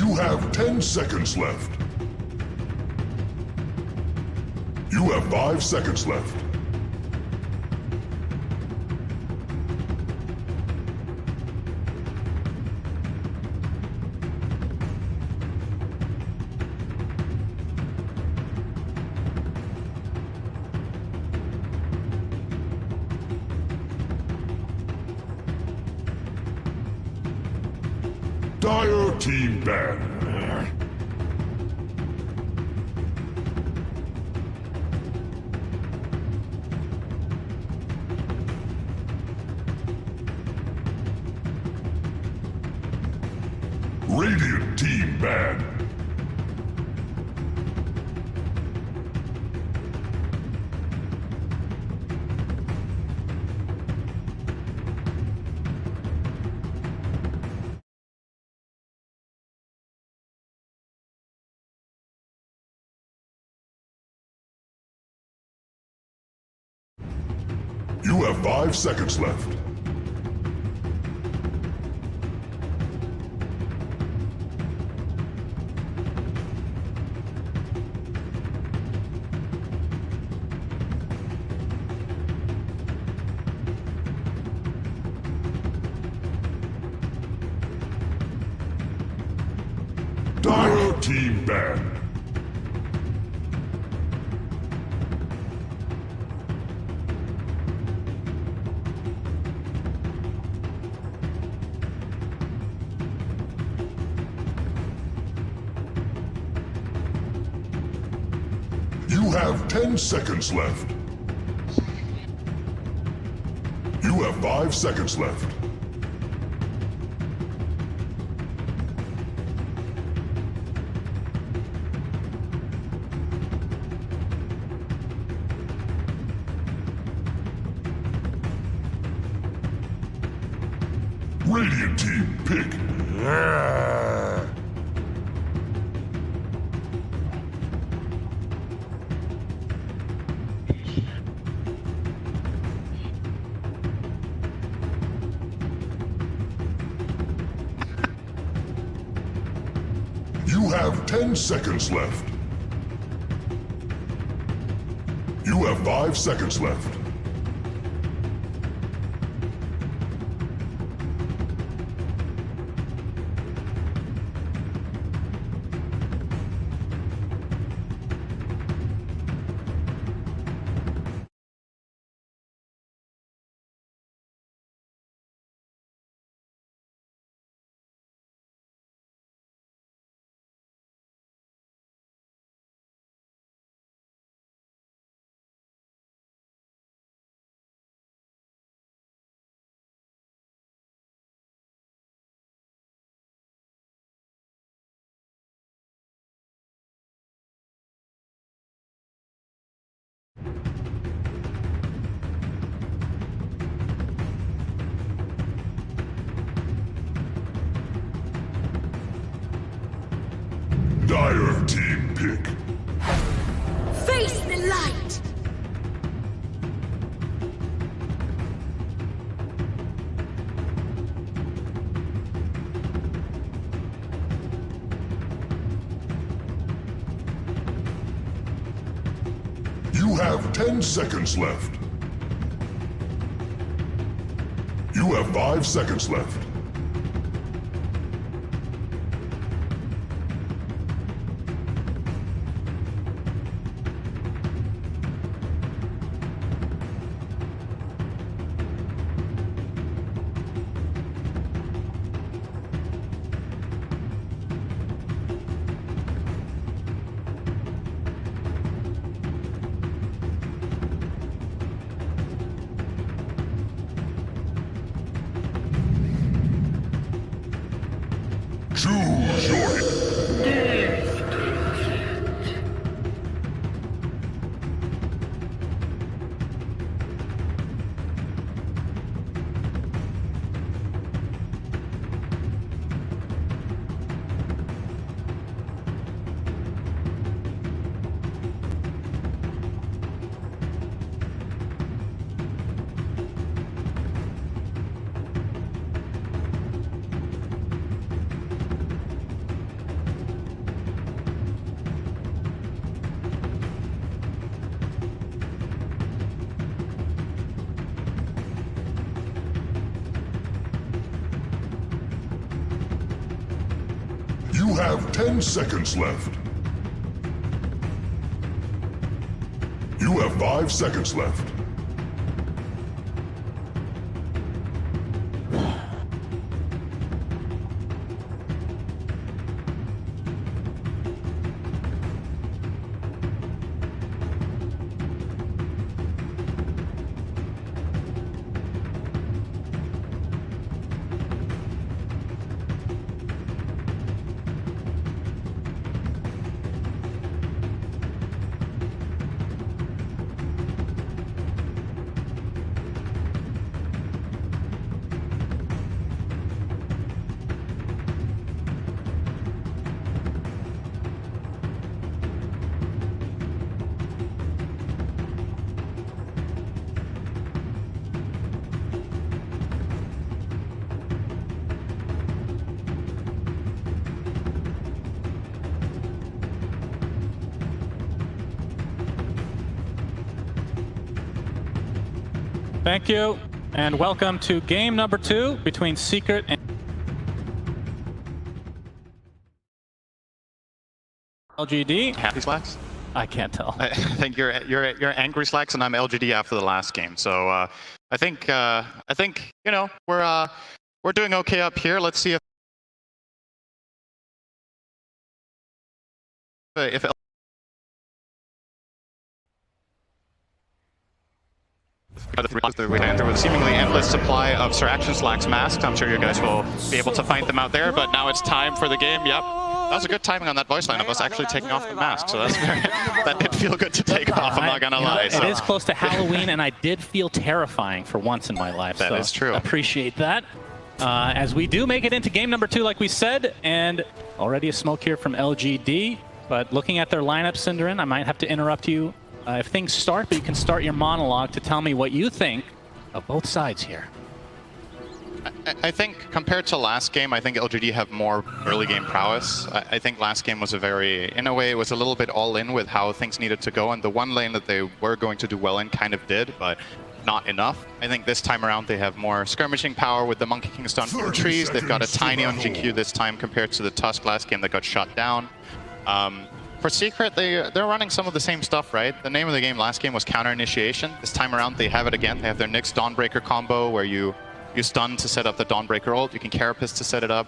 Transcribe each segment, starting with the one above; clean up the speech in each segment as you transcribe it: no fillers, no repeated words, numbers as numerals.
You have 10 seconds left. You have 5 seconds left. Dire team ban. Radiant team ban. You have 5 seconds left. Dire team ban. You have 10 seconds left. You have 5 seconds left. Radiant team pick. You have 10 seconds left. You have 5 seconds left. Dire team pick. Face the light! You have 10 seconds left. You have 5 seconds left. have 10 seconds left. You have 5 seconds left. Thank you, and welcome to game number 2 between Secret and LGD. Happy Slacks? I can't tell. I think you're angry Slacks, and I'm LGD after the last game. So I think you know we're doing okay up here. Let's see if there was a seemingly endless supply of Sir Action Slacks masks. I'm sure you guys will be able to find them out there, but now it's time for the game. Yep. That was a good timing on that voice line of us actually taking off the mask, so that's very, that did feel good to take off, I'm not gonna lie. It is close to Halloween, and I did feel terrifying for once in my life. That is true. Appreciate that. As we do make it into game number 2, like we said, and already a smoke here from LGD, but looking at their lineup, Cinderin, I might have to interrupt you if things start, but you can start your monologue to tell me what you think of both sides here. I think compared to last game, I think LGD have more early game prowess. I think last game was in a way, it was a little bit all in with how things needed to go, and the one lane that they were going to do well in kind of did, but not enough. I think this time around they have more skirmishing power with the Monkey King stun from the trees. They've got a tiny on GQ this time compared to the Tusk last game that got shut down. For Secret, they're running some of the same stuff, right? The name of the game last game was Counter Initiation. This time around they have it again. They have their Nyx Dawnbreaker combo where you stun to set up the Dawnbreaker ult. You can Carapace to set it up.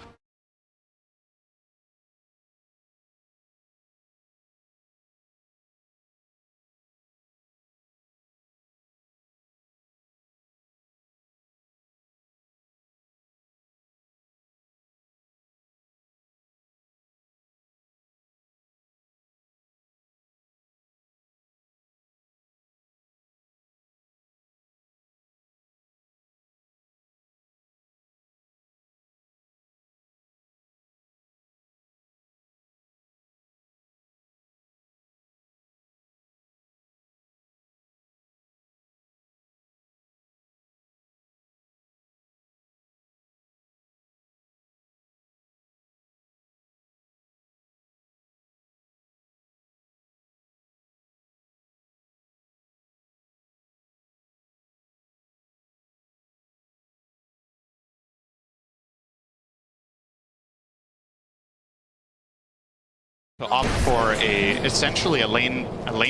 To opt for essentially a lane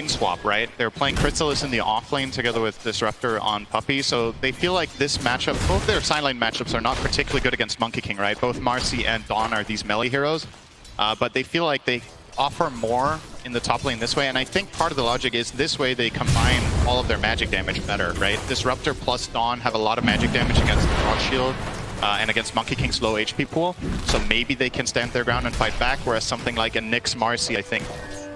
swap, right? They're playing Chrysalis in the off lane together with Disruptor on Puppey, so they feel like this matchup, both their side lane matchups are not particularly good against Monkey King, right? Both Marcy and Dawn are these melee heroes, but they feel like they offer more in the top lane this way, and I think part of the logic is this way they combine all of their magic damage better, right? Disruptor plus Dawn have a lot of magic damage against the Frost Shield, and against Monkey King's low HP pool, so maybe they can stand their ground and fight back, whereas something like a Nyx Marcy, I think,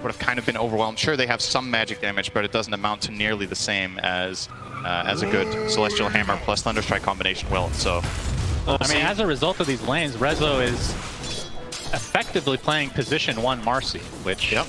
would have kind of been overwhelmed. Sure, they have some magic damage, but it doesn't amount to nearly the same as a good Celestial Hammer plus Thunderstrike combination will, so... I mean, as a result of these lanes, Rezo is effectively playing position 1 Marcy, which, you know,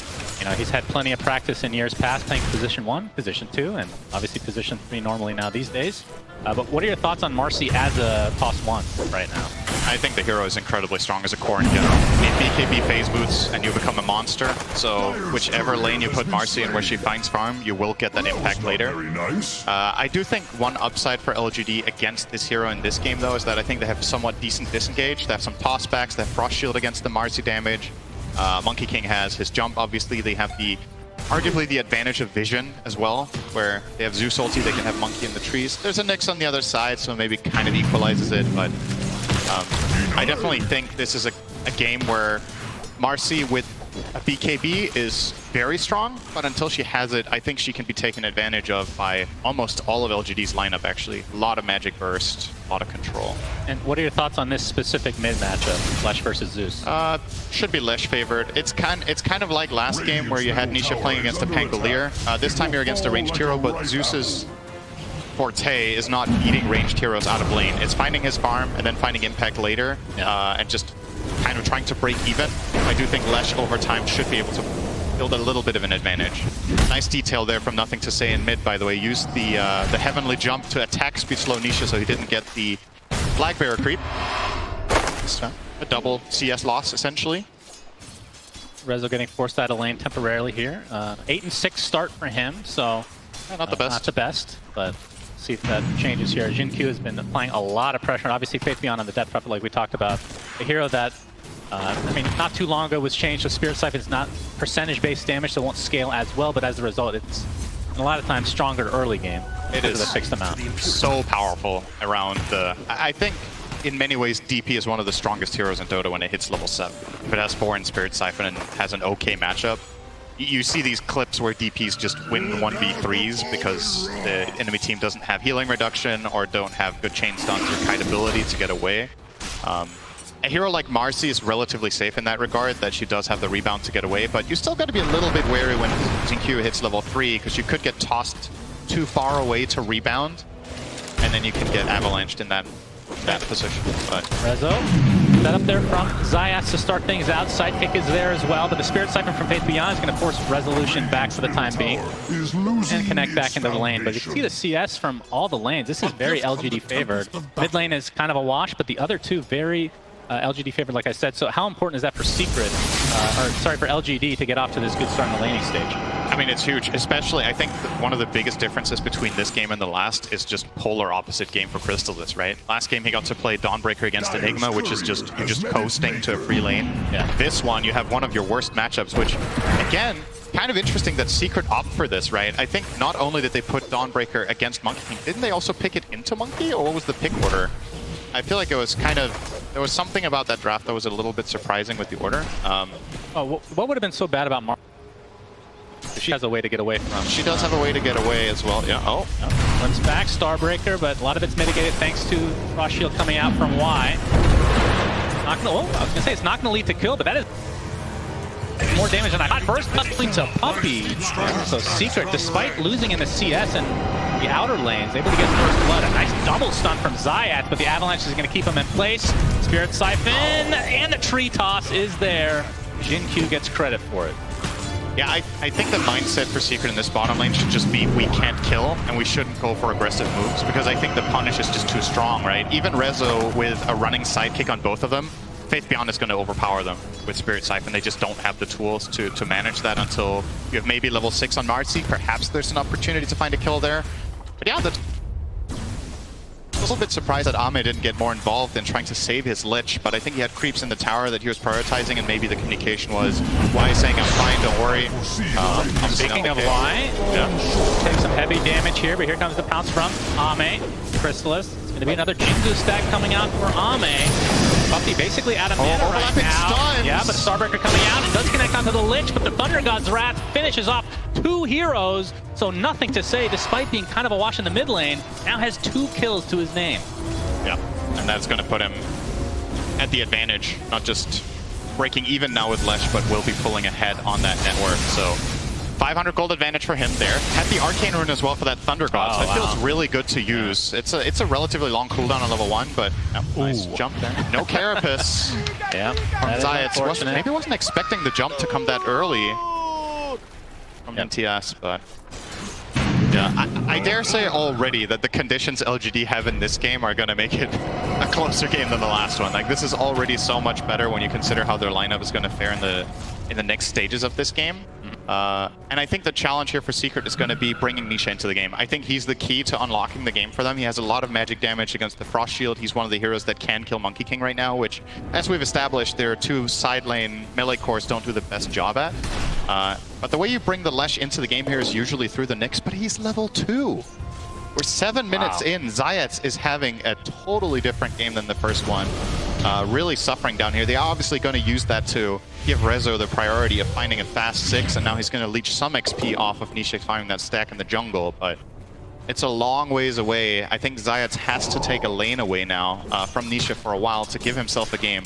he's had plenty of practice in years past playing position 1, position 2, and obviously position 3 normally now these days. But what are your thoughts on Marcy as a toss 1 right now? I think the hero is incredibly strong as a core in general. Need BKB phase boots and you become a monster, so whichever lane you put Marcy in where she finds farm, you will get that impact later. I do think one upside for LGD against this hero in this game though is that I think they have somewhat decent disengage. They have some tossbacks, they have Frost Shield against the Marcy damage. Monkey King has his jump. Obviously, they have arguably the advantage of vision as well, where they have Zeus ulti, they can have Monkey in the trees. There's a Nyx on the other side, so maybe kind of equalizes it, but I definitely think this is a game where Marcy with a BKB is very strong, but until she has it, I think she can be taken advantage of by almost all of LGD's lineup, actually. A lot of magic burst, a lot of control. And what are your thoughts on this specific mid matchup, Lesh versus Zeus? Should be Lesh favored. It's kind of like last game where you had Nisha playing against a Pangolier. This time you're against a ranged hero, but Zeus's forte is not beating ranged heroes out of lane. It's finding his farm and then finding impact later, and just kind of trying to break even. I do think Lesh over time should be able to build a little bit of an advantage. Nice detail there from Nothing to Say in mid, by the way. Used the heavenly jump to attack speed slow Nisha so he didn't get the flag bearer creep. So, a double CS loss, essentially. Rezo getting forced out of lane temporarily here. 8-6 start for him, so not the best. Not the best, but see if that changes here. Jin Q has been applying a lot of pressure, and obviously Faith Beyond on the death pressure, like we talked about. A hero that, I mean, not too long ago was changed, so Spirit Siphon is not percentage-based damage, so it won't scale as well, but as a result, it's a lot of times stronger early game. It is a fixed amount. So powerful around the... I think in many ways DP is one of the strongest heroes in Dota when it hits level 7. If it has 4 in Spirit Siphon and has an okay matchup, you see these clips where DPs just win 1v3s because the enemy team doesn't have healing reduction or don't have good chain stuns or kiteability to get away. A hero like Marcy is relatively safe in that regard, that she does have the rebound to get away, but you still got to be a little bit wary when Q hits level 3 because you could get tossed too far away to rebound, and then you can get avalanched in that position. But Rezo, set up there from Zayas to start things out. Sidekick is there as well, but the Spirit Siphon from Faith Beyond is going to force Resolution back for the time being and connect back into the lane. But you can see the CS from all the lanes. This is very LGD favored. Mid lane is kind of a wash, but the other two very LGD favored, like I said. So how important is that for Secret, for LGD to get off to this good start in the laning stage? I mean, it's huge, especially I think one of the biggest differences between this game and the last is just polar opposite game for Crystallis, right? Last game he got to play Dawnbreaker against Enigma, which is just you're just coasting to a free lane. Yeah. This one, you have one of your worst matchups, which again, kind of interesting that Secret opt for this, right? I think not only did they put Dawnbreaker against Monkey King, didn't they also pick it into Monkey, or what was the pick order? I feel like it was kind of, there was something about that draft that was a little bit surprising with the order. What would have been so bad about Mar? She has a way to get away from. She does have a way to get away as well. Yeah. Oh. Runs back, Starbreaker, but a lot of it's mitigated thanks to Frost Shield coming out from Y. Not gonna, I was gonna say it's not gonna lead to kill, but that is more damage than I thought. First lead to Puppey. So Secret, despite losing in the CS and the outer lanes, able to get first blood. A nice double stun from Zayat, but the Avalanche is gonna keep him in place. Spirit Siphon and the tree toss is there. Jin Q gets credit for it. Yeah, I think the mindset for Secret in this bottom lane should just be we can't kill and we shouldn't go for aggressive moves because I think the punish is just too strong, right? Even Rezo with a running sidekick on both of them, Faith Beyond is going to overpower them with Spirit Siphon. They just don't have the tools to manage that until you have maybe level 6 on Marcy. Perhaps there's an opportunity to find a kill there. But yeah, I was a little bit surprised that Ame didn't get more involved in trying to save his Lich, but I think he had creeps in the tower that he was prioritizing, and maybe the communication was Y saying, I'm fine, don't worry. Speaking of Y, take some heavy damage here, but here comes the pounce from Ame, Crystallis. It's going to be another Jingu stack coming out for Ame. Buffy basically out of mana right now. Stuns. Yeah, but Starbreaker coming out. It does connect onto the Lich, but the Thunder God's Wrath finishes off 2 heroes. So Nothing to Say, despite being kind of a wash in the mid lane, now has 2 kills to his name. Yeah, and that's going to put him at the advantage, not just breaking even now with Lesh, but will be pulling ahead on that network. So 500 gold advantage for him there. Had the Arcane Rune as well for that Thunder God, so it feels really good to use. It's a relatively long cooldown on level 1, but nice jump there. No Carapace. Yeah, Zayat maybe wasn't expecting the jump to come that early from NTS, but yeah, I dare say already that the conditions LGD have in this game are going to make it a closer game than the last one. Like, this is already so much better when you consider how their lineup is going to fare in the next stages of this game. And I think the challenge here for Secret is going to be bringing Nisha into the game. I think he's the key to unlocking the game for them. He has a lot of magic damage against the Frost Shield. He's one of the heroes that can kill Monkey King right now, which, as we've established, their two side lane melee cores don't do the best job at. But the way you bring the Lesh into the game here is usually through the Nyx, but he's level 2. We're 7 minutes in. Zayats is having a totally different game than the first one. Really suffering down here. They're obviously going to use that to give Rezo the priority of finding a fast 6, and now he's going to leech some XP off of Nisha finding that stack in the jungle, but it's a long ways away. I think Zayats has to take a lane away now from Nisha for a while to give himself a game.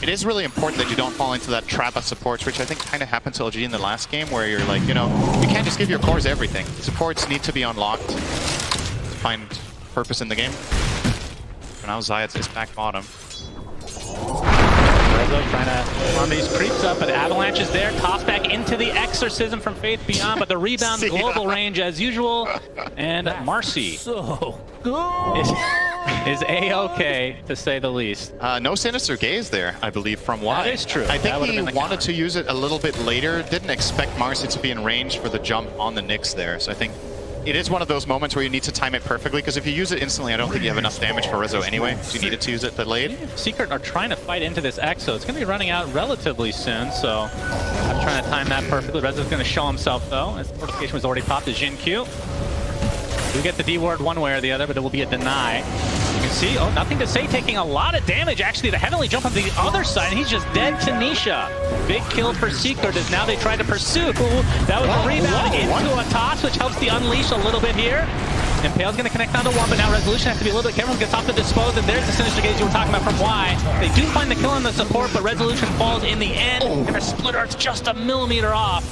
It is really important that you don't fall into that trap of supports, which I think kind of happened to LGD in the last game, where you're like, you know, you can't just give your cores everything. Supports need to be unlocked to find purpose in the game. And now Zayats is back bottom. Rezo trying to run these creeps up, but Avalanche is there. Toss back into the Exorcism from Faith Beyond, but the rebound global range as usual. And Marcy So good. is A-okay, to say the least. No Sinister Gaze there, I believe, from Y. That is true. I think That would've he been the wanted counter. to use it a little bit later. Didn't expect Marcy to be in range for the jump on the Nyx there. So I think it is one of those moments where you need to time it perfectly, because if you use it instantly, I don't think you have enough damage for Rezo anyway. So you needed to use it delayed. Secret are trying to fight into this Exo. It's going to be running out relatively soon, so I'm trying to time that perfectly. Rezo's going to show himself, though, as the fortification was already popped to Jin Q. You get the D word one way or the other, but it will be a deny. You can see, oh, nothing to say, taking a lot of damage. Actually, the Heavenly Jump on the other side, and he's just dead to Nisha. Big kill for Secret as now they try to pursue. That was a rebound into a toss, which helps the unleash a little bit here. And Pale's going to connect onto one, but now Resolution has to be a little bit careful. Gets off the dispose, and there's the Sinister Gaze you were talking about from Y. They do find the kill on the support, but Resolution falls in the end, and their Split Art's just a millimeter off.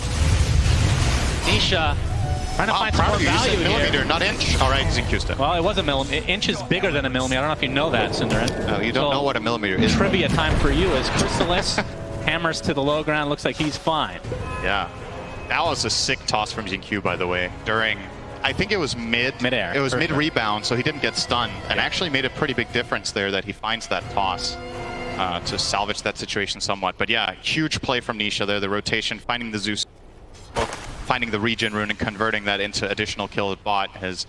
Nisha trying to find some more value here. Millimeter, not inch. All right, Zinkusta. Well, it was a millimeter. Inch is bigger than a millimeter. I don't know if you know that, Cinderin. No, you don't know what a millimeter is. Trivia time for you as Chrysalis hammers to the low ground. Looks like he's fine. Yeah. That was a sick toss from Zinq, by the way, during, I think it was mid-air. It was mid-rebound, so he didn't get stunned, and actually made a pretty big difference there that he finds that toss to salvage that situation somewhat. But yeah, huge play from Nisha there, the rotation, finding the Zeus, finding the regen rune and converting that into additional kill with bot has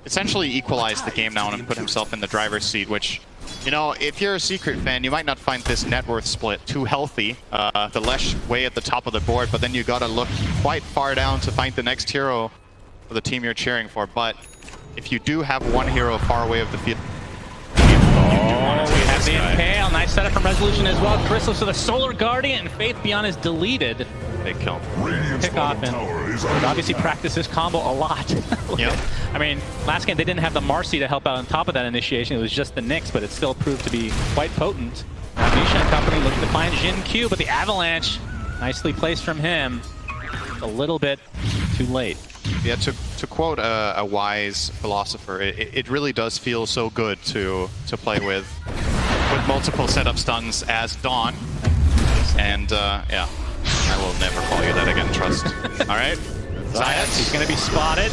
essentially equalized the game now and put himself in the driver's seat, which, you know, if you're a Secret fan, you might not find this net worth split too healthy. The Lesh way at the top of the board, but then you gotta look quite far down to find the next hero for the team you're cheering for. But if you do have one hero far away of the field, we have the Impale. Nice setup from Resolution as well. Crystal to the Solar Guardian, and Faith Beyond is deleted. big kill. Radiant's Pick off bottom and tower is would obviously practice this combo a lot. Yep. I mean, last game they didn't have the Marcy to help out on top of that initiation. It was just the Nyx, but it still proved to be quite potent. Now Nisha and company looking to find Jin Q, but the Avalanche, nicely placed from him. A little bit too late. Yeah, to quote a wise philosopher, it really does feel so good to play with multiple setup stuns as Dawn. And yeah, I will never call you that again, trust. All right, Zayats, he's going to be spotted.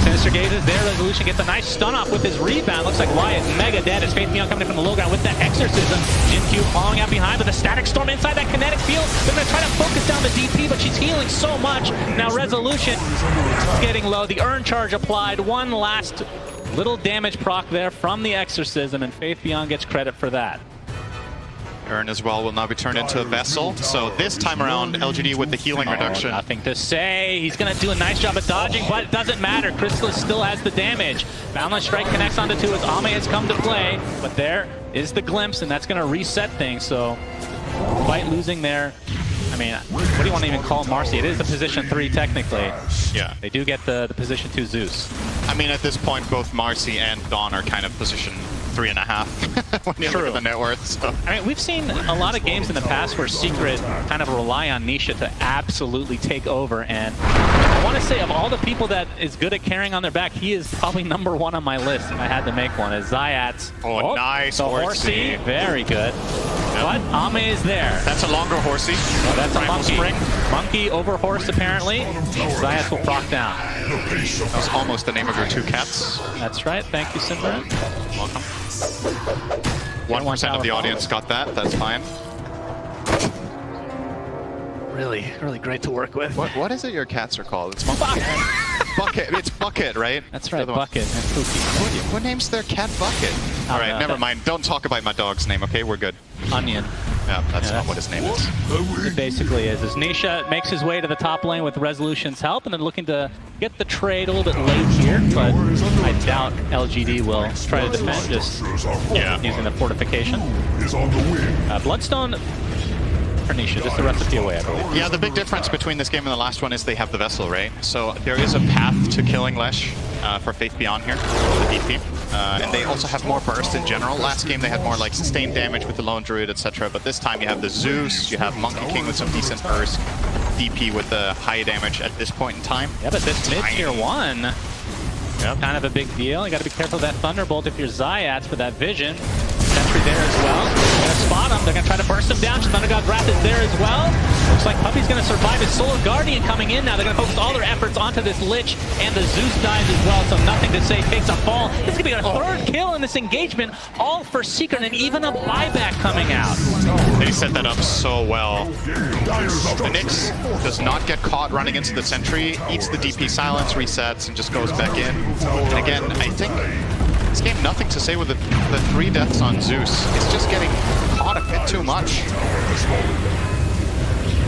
Sinister Gaze is there. Resolution gets a nice stun off with his rebound. Looks like Wyatt mega dead as Faith Beyond coming in from the low ground with that Exorcism. Jin Q following out behind with a Static Storm inside that kinetic field. They're going to try to focus down the DP, but she's healing so much. Now Resolution is getting low. The Urn Charge applied. One last little damage proc there from the Exorcism, and Faith Beyond gets credit for that. Urn as well will now be turned into a vessel. So this time around, LGD with the healing reduction. Nothing to say. He's going to do a nice job of dodging, but it doesn't matter. Chrysalis still has the damage. Boundless Strike connects onto two as Ame has come to play, but there is the glimpse, and that's going to reset things. So, despite losing there, I mean, what do you want to even call Marcy? It is a position 3 technically. Yeah. They do get the position 2 Zeus. I mean, at this point, both Marcy and Dawn are kind of position 3.5 when you look at the net worth. So. I mean, we've seen a lot of games in the past where Secret kind of rely on Nisha to absolutely take over, and I want to say of all the people that is good at carrying on their back, he is probably #1 on my list if I had to make one. As Zayats. Oh, nice the horsey. Very good. But Ame is there. That's a longer horsey. Oh, that's a Primal monkey. Spring. Monkey over horse, apparently. Zayats will proc down. That was almost the name of your 2 cats. That's right. Thank you, Cinderin. Welcome. 1% of the audience got that. That's fine. really, really great to work with. What is it your cats are called? It's Bucket. It's Bucket, right? That's right, Bucket and Pookie. What name's their cat Bucket? All right, never mind. Don't talk about my dog's name, okay? We're good. Onion. Yeah, that's not what his name is. It basically is. As Nisha makes his way to the top lane with Resolution's help, and then looking to get the trade a little bit late here, but I doubt LGD will try to defend, just using the fortification. Bloodstone for Nisha, just the recipe away, I believe. Yeah, the big difference between this game and the last one is they have the Vessel, right? So there is a path to killing Lesh for Faith Beyond here, the DP. And they also have more burst in general. Last game they had more like sustained damage with the Lone Druid, etc. But this time you have the Zeus, you have Monkey King with some decent burst, DP with the high damage at this point in time. Yeah, but this mid-tier 1, kind of a big deal. You got to be careful of that Thunderbolt if you're Zayats for that vision. Sentry there as well. They're going to spot him. They're going to try to burst him down. Thunder God's Wrath is there as well. Looks like Puppey's going to survive. His Solar Guardian coming in now. They're going to focus all their efforts onto this Lich, and the Zeus dies as well, so nothing to say. Takes a fall. This is going to be a third kill in this engagement, all for Secret, and even a buyback coming out. They set that up so well. The Nyx does not get caught running into the Sentry, eats the DP silence, resets, and just goes back in. And again, I think this game, nothing to say with the 3 deaths on Zeus. It's just getting caught a bit too much.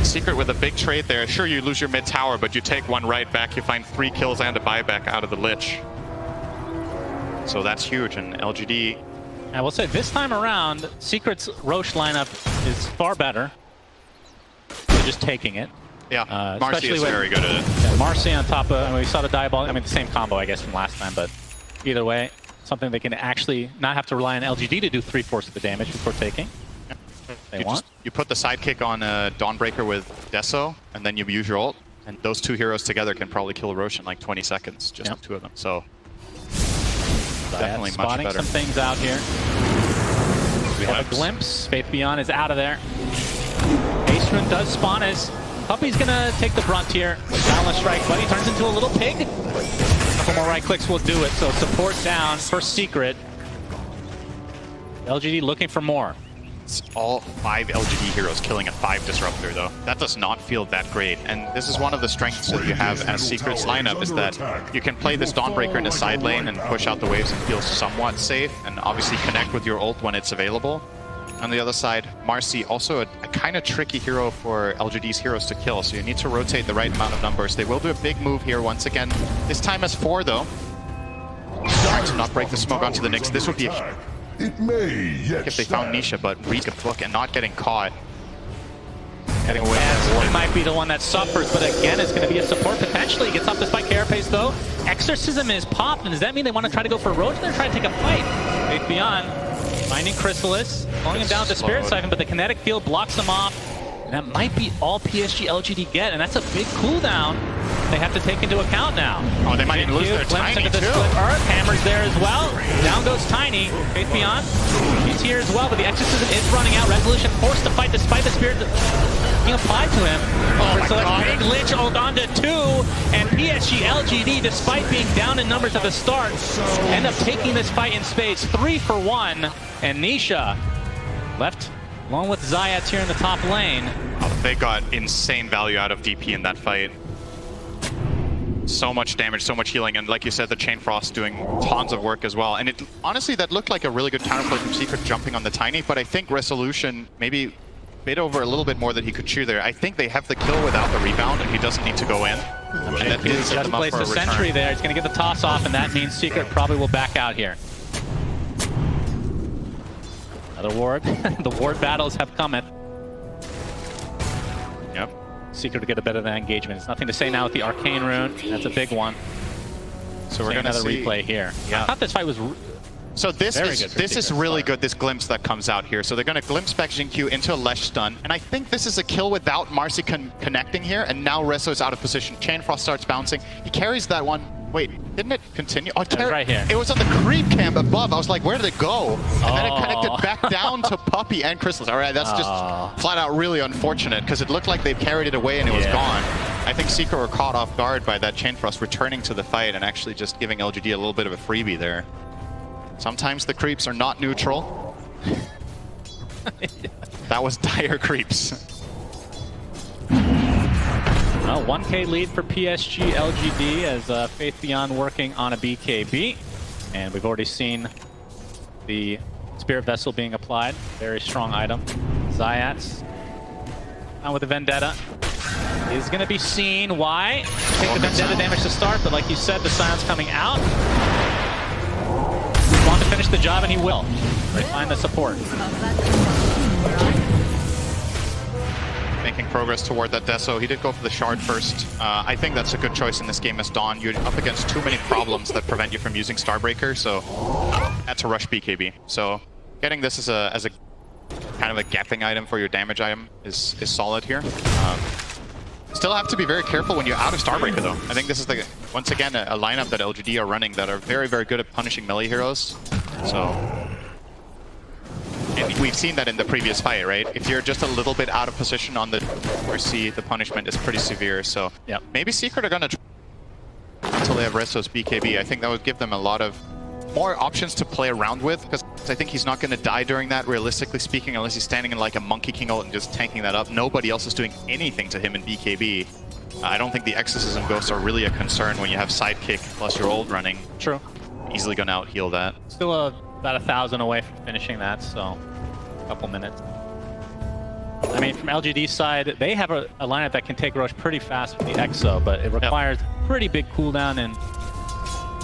Secret with a big trade there. Sure, you lose your mid tower, but you take one right back. You find 3 kills and a buyback out of the Lich. So that's huge, and LGD... I will say, this time around, Secret's Roche lineup is far better. They're just taking it. Yeah, Marcy is very good at it. Yeah, Marcy on top of... I mean, we saw the Diabolic... I mean, the same combo, I guess, from last time, but either way, something they can actually not have to rely on LGD to do 3/4 of the damage before taking. You put the sidekick on Dawnbreaker with Deso, and then you use your ult, and those 2 heroes together can probably kill Roche in like 20 seconds, just the 2 of them. So definitely much spotting better. some things out here. We have a glimpse. Faith Beyond is out of there. Ace does spawn as Puppey's gonna take the brunt here. Boundless Strike, but he turns into a little pig. A couple more right clicks will do it, so support down for Secret. LGD looking for more. It's all 5 LGD heroes killing a 5 Disruptor, though. That does not feel that great. And this is one of the strengths that you have as Secret's lineup, is that you can play this Dawnbreaker in a side lane and push out the waves and feel somewhat safe, and obviously connect with your ult when it's available. On the other side, Marcy, also a kind of tricky hero for LGD's heroes to kill, so you need to rotate the right amount of numbers. They will do a big move here once again. This time as 4, though. Trying to not break the smoke onto the Nyx. This would be a It may yet if they found Nisha, but read a book and not getting caught. Getting away He might be the one that suffers, but again, it's going to be a support potentially. Gets off the spike carapace though. Exorcism is popped, and does that mean they want to try to go for Roach? They're trying to take a fight. Faith Beyond finding Chrysalis, pulling him down to Spirit Siphon, but the kinetic field blocks them off. And that might be all Psg.Lgd get, and that's a big cooldown they have to take into account now. Oh, they might even lose their Tiny, too. Earth Hammer's there as well. Down goes Tiny. Faith Beyond, he's here as well, but the Exorcism is running out. Resolution forced to fight despite the Spirit being applied to him. Oh so my God. Big Lich hold on to 2, and Psg.Lgd, despite being down in numbers at the start, end up taking this fight in spades. 3 for 1, and Nisha left along with Zayats here in the top lane. Oh, they got insane value out of DP in that fight. So much damage, so much healing, and like you said, the Chain Frost doing tons of work as well. And it honestly, that looked like a really good counterplay from Secret jumping on the Tiny, but I think Resolution maybe bit over a little bit more than he could chew there. I think they have the kill without the rebound, and he doesn't need to go in. And that did set them up for a return. Sentry there. He's going to get the toss off, and that means Secret probably will back out here. Another ward. The ward battles have cometh. Yep. Secret to get a better than engagement. It's nothing to say now with the Arcane Rune. That's a big one. So we're going to see replay here. Yeah. I thought this fight was So this is really good, this glimpse that comes out here. So they're going to glimpse back Jin-Q into a Lesh stun. And I think this is a kill without Marcy connecting here. And now Rezo is out of position. Chain Frost starts bouncing. He carries that one. Wait, didn't it continue? Oh, it was right here. It was on the creep camp above. I was like, where did it go? And then it connected back down to Puppey and Chrysalis. All right, that's just flat out really unfortunate because it looked like they carried it away and it was gone. I think Secret were caught off guard by that Chain Frost returning to the fight and actually just giving LGD a little bit of a freebie there. Sometimes the creeps are not neutral. That was dire creeps. Well, 1K lead for Psg.Lgd as Faith Beyond working on a BKB. And we've already seen the Spirit Vessel being applied. Very strong item. Zayats on with the Vendetta. Is going to be seen. Why? Take the Vendetta damage to start, but like you said, the Silence coming out. He wants to finish the job, and he will. They find the support. Making progress toward that Deso. He did go for the shard first. I think that's a good choice in this game as Dawn. You're up against too many problems that prevent you from using Starbreaker, so that's a rush BKB. So getting this as a kind of a gapping item for your damage item is solid here. Still have to be very careful when you're out of Starbreaker though. I think this is once again a lineup that LGD are running that are very, very good at punishing melee heroes. So, and we've seen that in the previous fight, right? If you're just a little bit out of position on the RC, the punishment is pretty severe. So yeah, maybe Secret are gonna try until they have Rezo's BKB. I think that would give them a lot of more options to play around with, because I think he's not going to die during that, realistically speaking, unless he's standing in like a Monkey King ult and just tanking that up. Nobody else is doing anything to him in BKB. I don't think the Exorcism Ghosts are really a concern when you have Sidekick plus your ult running. True. Easily going to out-heal that. Still about 1,000 away from finishing that, so a couple minutes. I mean, from LGD's side, they have a lineup that can take Roche pretty fast with the Exo, but it requires pretty big cooldown and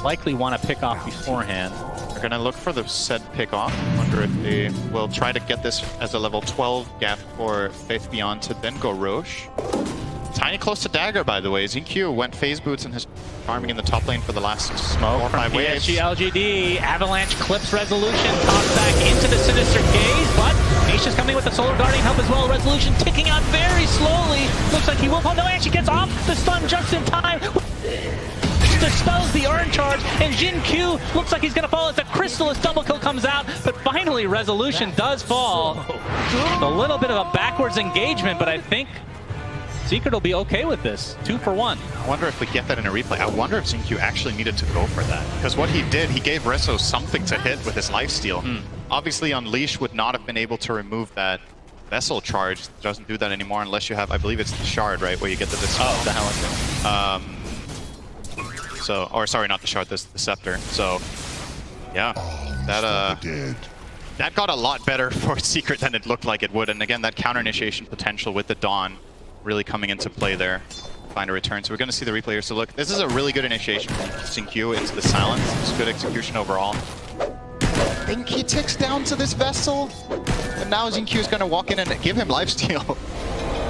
likely want to pick off beforehand. They're going to look for the said pick off. Wonder if they will try to get this as a level 12 gap for Faith Beyond to then go Roche. Tiny close to Dagger, by the way. ZQ went phase boots and his farming in the top lane for the last smoke 4 or 5 waves. Psg.Lgd, Avalanche clips Resolution, tossed back into the Sinister Gaze, but Nisha's coming with the Solar Guardian help as well. Resolution ticking out very slowly. Looks like he will fall. No, actually gets off the stun just in time. Dispels the Urn Charge, and Jin Q looks like he's going to fall as the Crystallis double kill comes out, but finally Resolution does fall. A little bit of a backwards engagement, but I think Secret will be okay with this. 2 for 1. I wonder if we get that in a replay. I wonder if Jin Q actually needed to go for that, because what he did, he gave Rezo something to hit with his lifesteal. Obviously Unleash would not have been able to remove that Vessel charge. It doesn't do that anymore unless you have, I believe it's the shard, right, where you get the the Helen. So, or sorry, not the shard, the scepter. So, yeah, that got a lot better for Secret than it looked like it would. And again, that counter initiation potential with the Dawn really coming into play there. Find a return. So we're going to see the replay here. So look, this is a really good initiation from Xingqiu into the Silence. It's good execution overall. I think he ticks down to this Vessel, and now Xingqiu is going to walk in and give him lifesteal.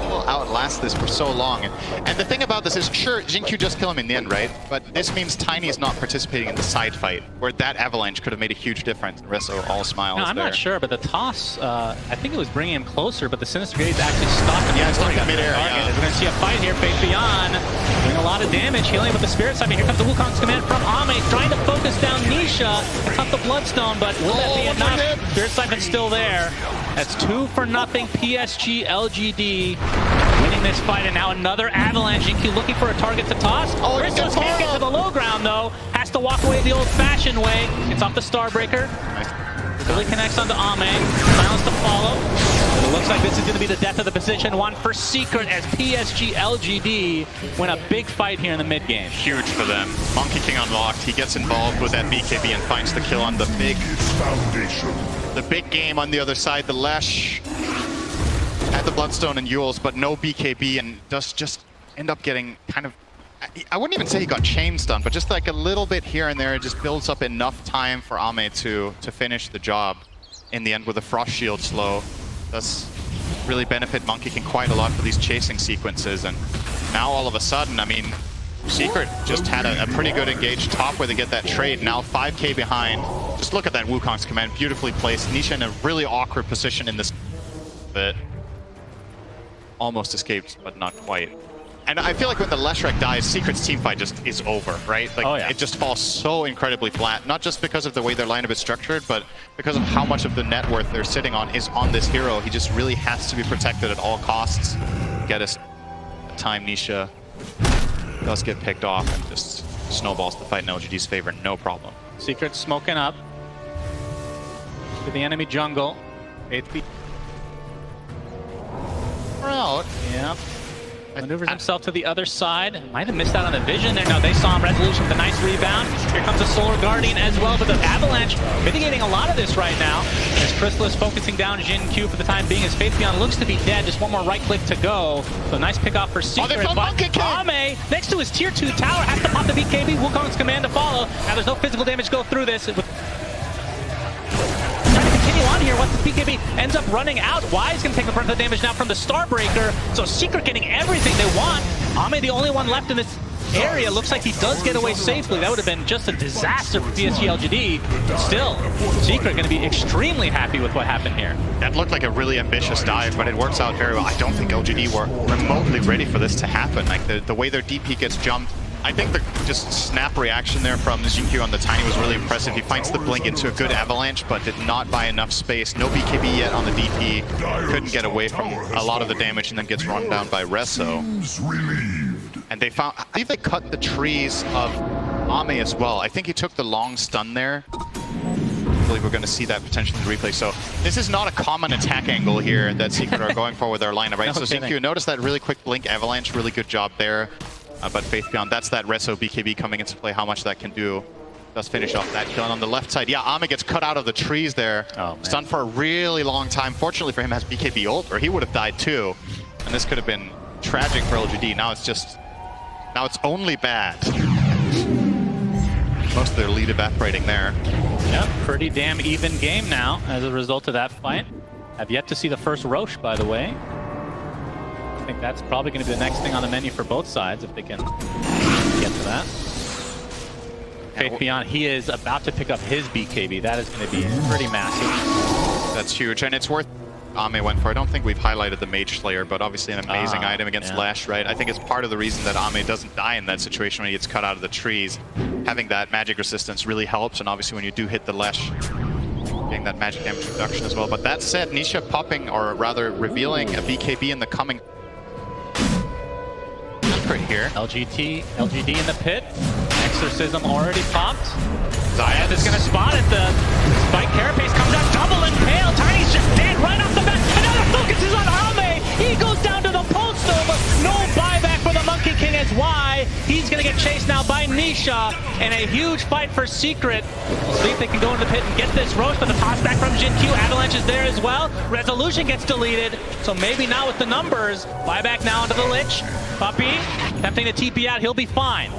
Will outlast this for so long. And the thing about this is, sure, Xingqiu just kill him in the end, right? But this means Tiny is not participating in the side fight, where that Avalanche could have made a huge difference. Rezo all smiles. No, I'm there. not sure, but the toss, I think it was bringing him closer, but the Sinister Gaze actually stopped him. Yeah, it's stopped in midair. Yeah. We're going to see a fight here. Faith Beyond doing a lot of damage, healing with the Spirit Siphon. Here comes the Wukong's command from Ame, trying to focus down Nisha. Cut the Bloodstone, but will that be enough? Spirit Siphon's still there. That's 2 for nothing. Psg.Lgd winning this fight, and now another Avalanche. Xingqiu looking for a target to toss. Ristos can't get to the low ground though. Has to walk away the old-fashioned way. It's off the Starbreaker. Really connects onto Ame. Silence to follow. And it looks like this is going to be the death of the position one for Secret as Psg.Lgd win a big fight here in the mid game. Huge for them. Monkey King unlocked. He gets involved with that BKB and finds the kill on the big game on the other side. The Lash had the Bloodstone and Yules, but no BKB, and does just end up getting kind of, I wouldn't even say he got chain stunned, but just like a little bit here and there. It just builds up enough time for Ame to finish the job in the end with a Frost Shield slow. Does really benefit Monkey King quite a lot for these chasing sequences, and now all of a sudden, I mean, Secret just had a pretty good engaged top where they get that trade. Now 5k behind. Just look at that Wukong's command, beautifully placed. Nisha in a really awkward position in this bit. Almost escaped, but not quite. And I feel like when the Leshrac dies, Secret's teamfight just is over, right? Like, it just falls so incredibly flat, not just because of the way their lineup is structured, but because of how much of the net worth they're sitting on is on this hero. He just really has to be protected at all costs. Get us time. Nisha does get picked off and just snowballs the fight in LGD's favor, no problem. Secret smoking up to the enemy jungle. 8th beat. We're out. Yeah. Maneuvers himself to the other side. Might have missed out on the vision there. No, they saw him. Resolution with a nice rebound. Here comes a Solar Guardian as well, but the Avalanche mitigating a lot of this right now. As Chrysalis focusing down Jin Q for the time being, as Faithbeyond looks to be dead. Just one more right click to go. So nice pick off for Secret. Ame, next to his tier 2 tower, has to pop the BKB. Wukong's command to follow. Now there's no physical damage go through this. On here once the BKB ends up running out. Wise going to take the brunt of the damage now from the Starbreaker. So Secret getting everything they want. Ame the only one left in this area. Looks like he does get away safely. That would have been just a disaster for Psg.Lgd. But still, Secret going to be extremely happy with what happened here. That looked like a really ambitious dive, but it works out very well. I don't think LGD were remotely ready for this to happen. Like the way their DP gets jumped. I think the just snap reaction there from GQ on the Tiny was really impressive. He finds the blink into a good avalanche, but did not buy enough space. No BKB yet on the DP. Couldn't get away from a lot of the damage and then gets run down by Rezo. And they found, I think they cut the trees of Ame as well. I think he took the long stun there. Hopefully we're going to see that potentially in the replay. So this is not a common attack angle here that Secret are going for with their lineup, right? No so GQ, notice that really quick blink avalanche, really good job there. But Faithbeyond, that's that Rezo BKB coming into play, how much that can do. Does finish off that kill. And on the left side, yeah, Ame gets cut out of the trees there. Oh, stunned for a really long time. Fortunately for him, has BKB ult, or he would have died too. And this could have been tragic for LGD. Now it's just, now it's only bad. Most of their lead evaporating there. Yep, pretty damn even game now as a result of that fight. Have yet to see the first Roche, by the way. I think that's probably going to be the next thing on the menu for both sides if they can get to that. Faithbeyond, he is about to pick up his BKB. That is going to be pretty massive. That's huge, and it's worth Ame went for. I don't think we've highlighted the Mage Slayer, but obviously an amazing item against Lash, right? I think it's part of the reason that Ame doesn't die in that situation when he gets cut out of the trees. Having that magic resistance really helps, and obviously when you do hit the Lash, getting that magic damage reduction as well. But that said, Nisha popping, or rather revealing a BKB in the coming right here. LGD in the pit. Exorcism already popped. Zayat is going to spot it. The Spike Carapace comes out, double impale. Tiny's just dead right off the bat. Another focus is on Ame. He goes down to the post though, but no buyback for the Monkey King as Y. He's going to get chased now by Nisha, and a huge fight for Secret. We'll see if they can go in the pit and get this Roche, but the toss back from Jin Q. Avalanche is there as well. Resolution gets deleted, so maybe now with the numbers. Buyback now into the Lich. Puppy, attempting to TP out, he'll be fine.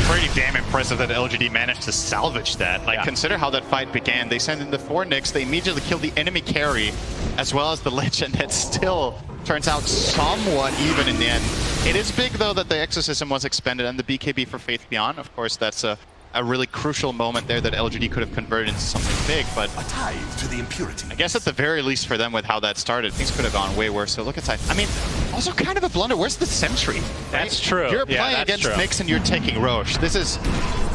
Pretty damn impressive that LGD managed to salvage that. Like, consider how that fight began. They send in the 4 Nyx, they immediately kill the enemy carry, as well as the Lich, and it still turns out somewhat even in the end. It is big, though, that the Exorcism was expended and the BKB for Faithbeyond. Of course, that's a really crucial moment there that LGD could have converted into something big, but a tie to the impurity. I guess at the very least for them with how that started, things could have gone way worse. So look at side. I mean, also kind of a blunder. Where's the sentry? That's true. You're playing against Nyx and you're taking Roche. This is,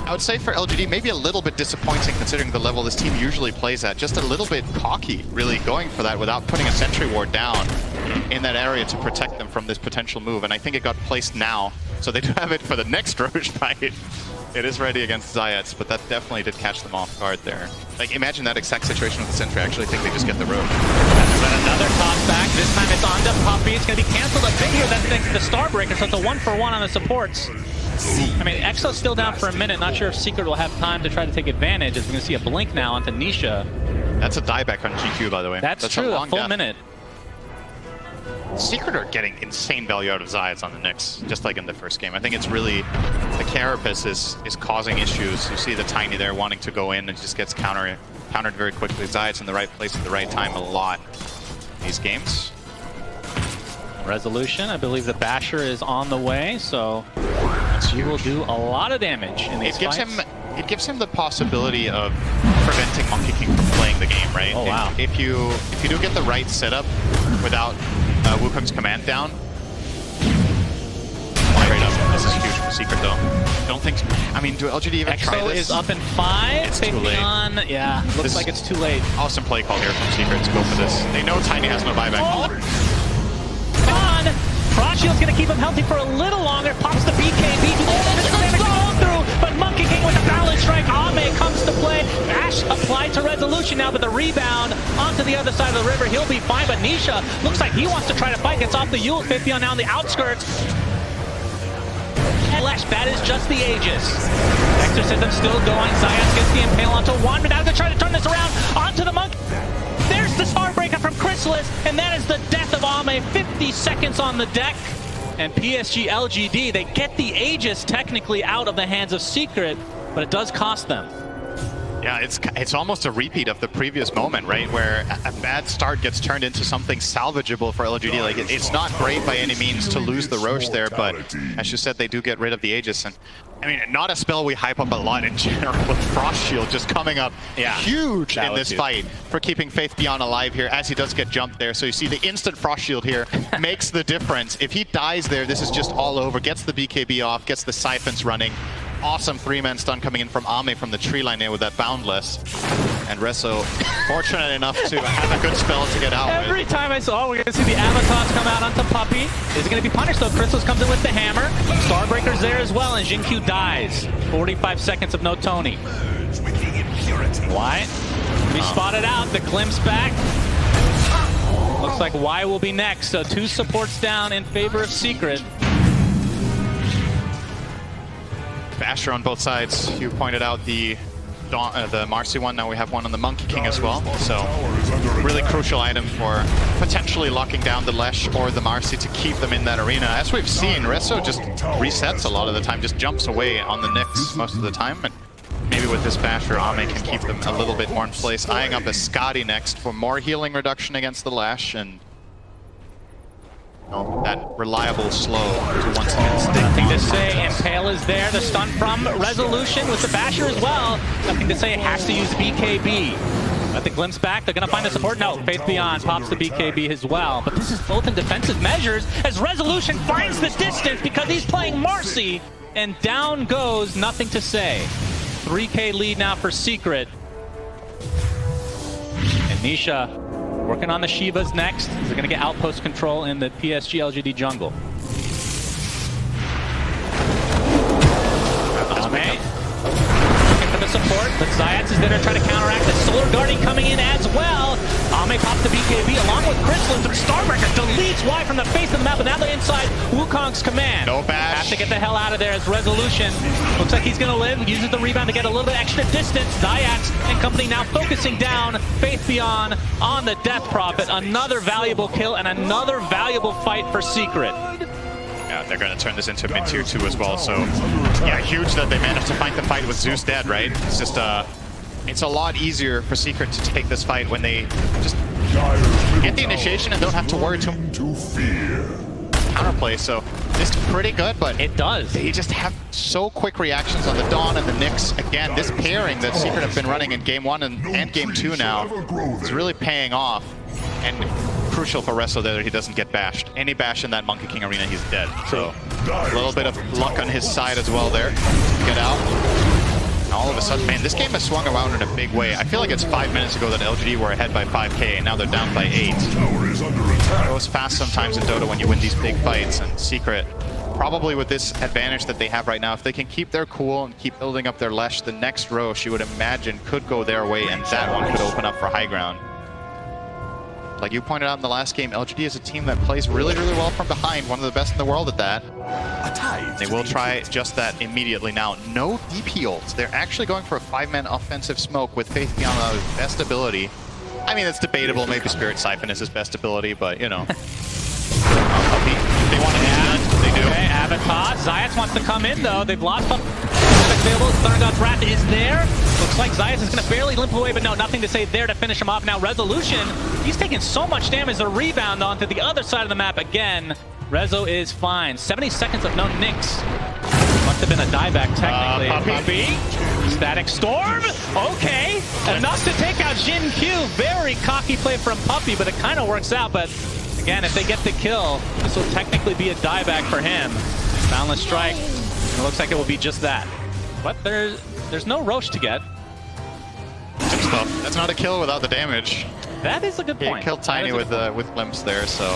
I would say for LGD, maybe a little bit disappointing considering the level this team usually plays at. Just a little bit cocky, really, going for that without putting a sentry ward down in that area to protect them from this potential move. And I think it got placed now, so they do have it for the next Roche fight. It is ready against Zayats, but that definitely did catch them off guard there. Like, imagine that exact situation with the Sentry. I actually think they just get the Roche. Then another toss back. This time it's on to Puppy. It's going to be canceled a bit here. That's thanks to the Starbreaker, so it's a 1-for-1 on the supports. I mean, Exo's still down for a minute. Not sure if Secret will have time to try to take advantage. As we're going to see a blink now onto Nisha. That's a dieback on GQ, by the way. That's true, a full minute. Secret are getting insane value out of Zayats on the Nyx, just like in the first game. I think it's really, the Carapace is causing issues. You see the Tiny there wanting to go in and just gets countered very quickly. Zayats in the right place at the right time a lot in these games. Resolution, I believe the Basher is on the way, so he will do a lot of damage in these fights. It gives him the possibility of preventing Monkey King from playing the game, right? Oh, wow. If you do get the right setup without Wukong's command down, straight up. This is huge for Secret, though. Don't think. I mean, do LGD even try Exo this? is up in 5. It's too late. Yeah, looks like it's too late. Awesome play call here from Secret to go for this. They know Tiny has no buyback. On! Frost Shield's gonna keep him healthy for a little longer. Pops the BKB. But Monkey King with a balance strike. Ame comes to play. Ash applied to Resolution now, but the rebound onto the other side of the river. He'll be fine, but Nisha looks like he wants to try to fight. Gets off the Yule. Faithion now on the outskirts. Lesh, that is just the Aegis. Exorcism still going. Zayas gets the Impale onto one, but now they're trying to turn this around onto the Monk. There's the Starbreaker from Chrysalis, and that is the death of Ame. 50 seconds on the deck. And Psg.Lgd, they get the Aegis technically out of the hands of Secret, but it does cost them. Yeah, it's almost a repeat of the previous moment, right? Where a bad start gets turned into something salvageable for LGD. Like, it's not great by any means to lose the Roche there, but as you said, they do get rid of the Aegis. And I mean, not a spell we hype up a lot in general, with Frost Shield just coming up huge in this fight for keeping Faithion alive here, as he does get jumped there. So you see the instant Frost Shield here makes the difference. If he dies there, this is just all over. Gets the BKB off, gets the Siphons running. Awesome three-man stun coming in from Ame from the tree line there with that Boundless. And Resso fortunate enough to have a good spell to get out Every with. time I saw, we're going to see the Avatars come out onto Puppey. Is going to be punished though. Chrysalis comes in with the hammer. Starbreaker's there as well, and Jinkyu dies. 45 seconds of no Tony. Why? We spotted out. The glimpse back. Looks like Y will be next. So 2 supports down in favor of Secret. Basher on both sides. You pointed out the Marcy one. Now we have one on the Monkey King as well. So really crucial item for potentially locking down the Lesh or the Marcy to keep them in that arena. As we've seen, Resso just resets a lot of the time, just jumps away on the Nyx most of the time. And maybe with this Basher, Ame can keep them a little bit more in place. Eyeing up a Skadi next for more healing reduction against the Lash, and that reliable slow to once again stick. Nothing to say. Impale is there. The stun from Resolution with the Basher as well. Nothing to say. Has to use BKB. Let the glimpse back. They're going to find the support. No, Faithion pops the BKB as well. But this is both in defensive measures as Resolution finds the distance because he's playing Marcy. And down goes Nothing to say. 3K lead now for Secret. And Nisha working on the Shivas next. They're going to get outpost control in the Psg.Lgd jungle. Ame looking for the support, but Zayats is there to try to counteract. The Solar Guardian coming in as well. Ame pops the BKB along with Chrysalis, but Starbreaker deletes Y from the face of the map, and now they're inside Wukong's command. No bash. Have to get the hell out of there as Resolution. Looks like he's going to live. Uses the rebound to get a little bit extra distance. Zayats and company now focusing down Faithion on the Death Prophet. Another valuable kill and another valuable fight for Secret. Yeah, they're going to turn this into mid-tier 2 as well. So, yeah, huge that they managed to fight the fight with Zeus dead, right? It's just, it's a lot easier for Secret to take this fight when they just get the initiation and don't have to worry too much counterplay. So this is pretty good, but it does. They just have so quick reactions on the Dawn and the Nyx. Again, this pairing that Secret have been running in Game 1 and Game 2 now is really paying off. And crucial for Resso there that he doesn't get bashed. Any bash in that Monkey King arena, he's dead. So a little bit of luck on his side as well there. Get out. And all of a sudden, man, this game has swung around in a big way. I feel like it's 5 minutes ago that LGD were ahead by 5K, and now they're down by 8. It goes fast sometimes in Dota when you win these big fights, and Secret, probably with this advantage that they have right now, if they can keep their cool and keep building up their Lesh, the next Roche, you would imagine, could go their way, and that one could open up for high ground. Like you pointed out in the last game, LGD is a team that plays really, really well from behind, one of the best in the world at that. They will try just that immediately now. No DP ults. They're actually going for a 5-man offensive smoke with Faithion best ability. I mean, it's debatable. Maybe Spirit Siphon is his best ability, but, you know. They want to do they do. Okay, Avatar. Zayas wants to come in, though. They've lost up. Available. Thunder God's Wrath is there. Looks like Zayas is going to barely limp away, but no, nothing to say there to finish him off. Now, Resolution, he's taking so much damage. A rebound onto the other side of the map again. Rezo is fine. 70 seconds of no Nyx. Must have been a dieback, technically. Puppey. Static Storm. Okay. Enough to take out Jinkyu. Very cocky play from Puppey, but it kind of works out. But again, if they get the kill, this will technically be a dieback for him. Boundless Strike. And it looks like it will be just that. But there's no Roche to get. That's not a kill without the damage. That is a good point. He killed Tiny with glimpse there, so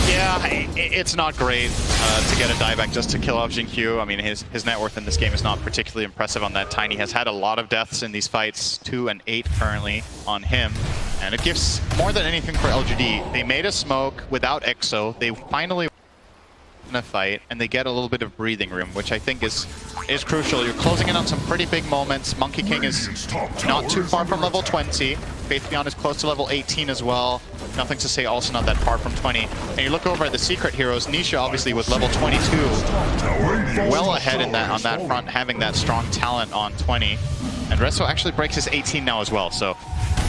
Yeah, it's not great to get a dieback just to kill off Q. I mean, his net worth in this game is not particularly impressive on that. Tiny has had a lot of deaths in these fights, 2 and 8 currently on him. And it gives more than anything for LGD. They made a smoke without EXO. They finally in a fight, and they get a little bit of breathing room, which I think is crucial. You're closing in on some pretty big moments. Monkey King is not too far from level 20. Faith Beyond is close to level 18 as well. Nothing to say, also not that far from 20. And you look over at the secret heroes, Nisha obviously with level 22, well ahead in that on that front, having that strong talent on 20. And Rezo actually breaks his 18 now as well, so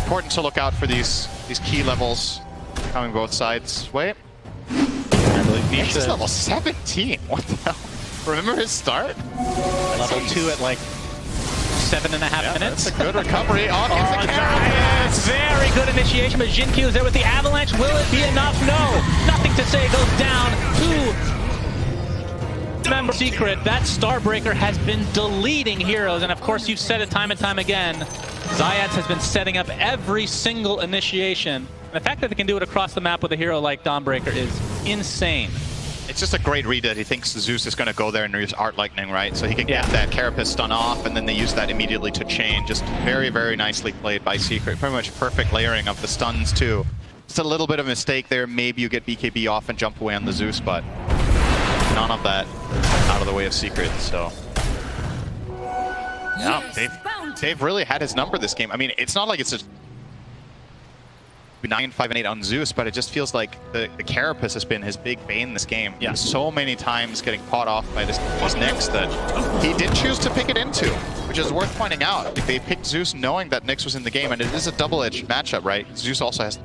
important to look out for these key levels coming both sides. Wait. I believe Nisha's Nisha level 17. What the hell? Remember his start? level 2 at like 7.5 minutes. That's a good recovery. Oh, gets the Giants! Very good initiation, but Q is there with the avalanche. Will it be enough? No. Nothing to say. Goes down to member secret. That Starbreaker has been deleting heroes, and of course you've said it time and time again. Zayats has been setting up every single initiation. And the fact that they can do it across the map with a hero like Dawnbreaker is insane. It's just a great read that he thinks Zeus is going to go there and use Art Lightning, right? So he can get that Carapace stun off, and then they use that immediately to chain. Just very, very nicely played by Secret. Pretty much perfect layering of the stuns, too. Just a little bit of a mistake there. Maybe you get BKB off and jump away on the Zeus, but none of that out of the way of Secret, so... Yeah, they've really had his number this game. I mean, it's not like it's just 9, 5, and 8 on Zeus, but it just feels like the Carapace has been his big bane this game. Yeah. So many times getting caught off by this Nyx that he did choose to pick it into, which is worth pointing out. They picked Zeus knowing that Nyx was in the game, and it is a double-edged matchup, right? Zeus also has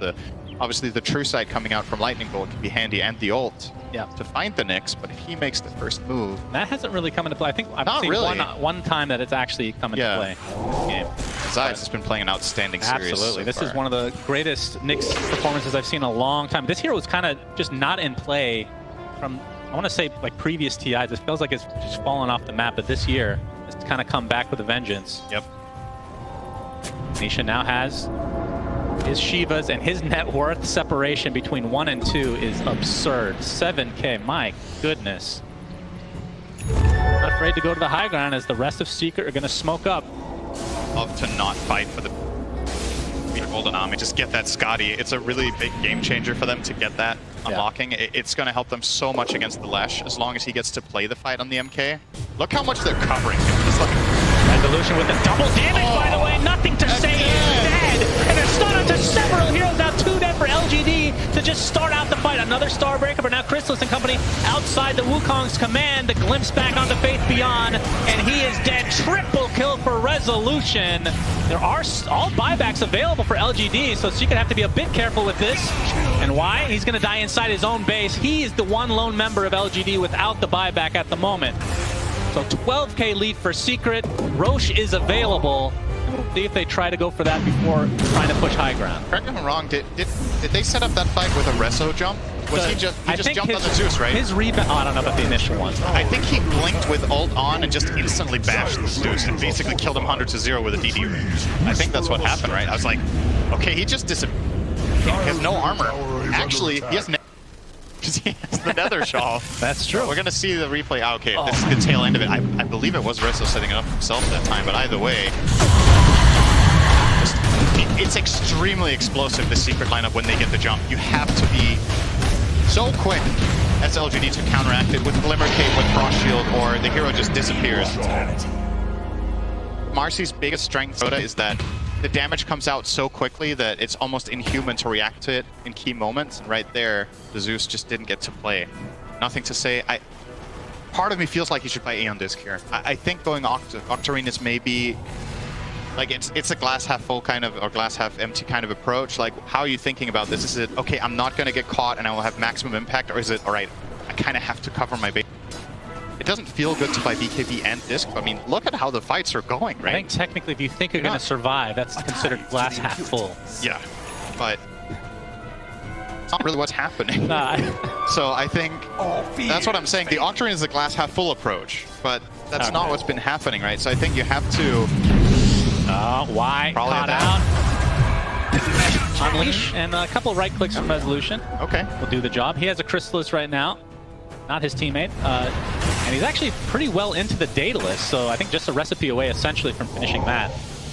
obviously the true sight coming out from Lightning Bolt can be handy, and the ult to find the Nyx, but if he makes the first move... That hasn't really come into play. I think I've seen one time that it's actually come into play in this game. Zayats has been playing an outstanding series. Absolutely. This is one of the greatest Nyx performances I've seen in a long time. This hero was kind of just not in play from, I want to say, like previous TIs. It feels like it's just fallen off the map, but this year it's kind of come back with a vengeance. Yep. Nisha now has his Shivas, and his net worth separation between 1 and 2 is absurd. 7K, my goodness. Not afraid to go to the high ground as the rest of Secret are going to smoke up. Love to not fight for the golden army. Just get that Scotty. It's a really big game changer for them to get that unlocking. It's going to help them so much against the Lash as long as he gets to play the fight on the MK. Look how much they're covering him. It's like Resolution with the double damage, by the way. Nothing to say. He's dead. And a stun onto several heroes. Now 2 dead for LGD to just start out the fight. Another Starbreaker, but now Chrysalis and company outside the Wukong's command. The glimpse back onto Faith Beyond, and he is dead. Triple kill for Resolution. There are all buybacks available for LGD, so Secret have to be a bit careful with this. And why? He's going to die inside his own base. He is the one lone member of LGD without the buyback at the moment. So 12K lead for Secret. Roche is available. We'll see if they try to go for that before trying to push high ground. Correct me if I'm wrong, did they set up that fight with a Rezo jump? Was he just jumped on the Zeus, right? His rebound, I don't know about the initial one. I think he blinked with ult on and just instantly bashed the Zeus and basically killed him 100-0 with a DD. I think that's what happened, right? I was like, okay, he just disappeared. He has no armor. Actually, he has the Nether Shawl. That's true. We're going to see the replay. Oh, okay, this is the tail end of it. I believe it was Rezo setting it up himself that time, but either way, it's extremely explosive, the Secret lineup, when they get the jump. You have to be so quick as LGD to counteract it with Glimmer Cape, with Frost Shield, or the hero just disappears. Marcy's biggest strength is that the damage comes out so quickly that it's almost inhuman to react to it in key moments. And right there, the Zeus just didn't get to play. Nothing to say. Part of me feels like he should play Aeon Disc here. I think going Octarine is maybe... Like, it's a glass half full kind of, or glass half empty kind of approach. Like, how are you thinking about this? Is it, okay, I'm not going to get caught and I will have maximum impact? Or is it, all right, I kind of have to cover my base? It doesn't feel good to buy BKB and Disc. I mean, look at how the fights are going, right? I think technically, if you think you're going to survive, that's considered glass half full. Yeah, but it's not really what's happening. So I think that's what I'm saying. The Octarine is the glass half full approach, but that's not what's been happening, right? So I think you have to... Why? Probably Caught out. Unleash and a couple right clicks from Resolution. Okay. Will do the job. He has a Chrysalis right now, not his teammate. And he's actually pretty well into the Daedalus, so I think just a recipe away essentially from finishing that.